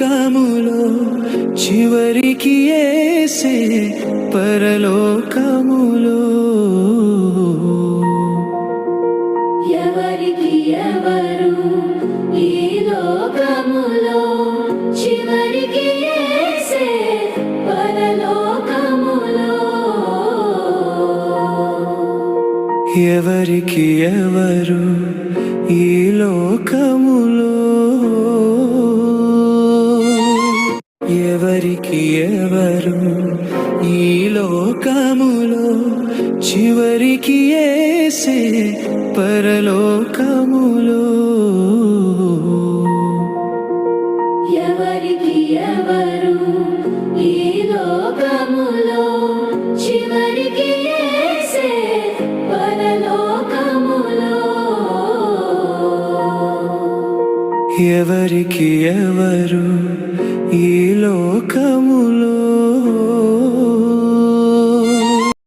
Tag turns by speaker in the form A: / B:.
A: లోకములో చివరికి యేసే పరలోకములో.
B: ఎవరికి ఎవరు ఈ లోకములో చివరికి యేసే పరలోకములో.
A: ఎవరికి ఎవరు ఈ లోకములో, ఎవరికి ఎవరు ఈ లోకములో చివరికి యేసే పరలోకములో.
B: ఎవరికి ఎవరు ఈ లోకములో చివరికి యేసే పరలోకములో.
A: ఎవరికి ఎవరు ఈ లోకములో.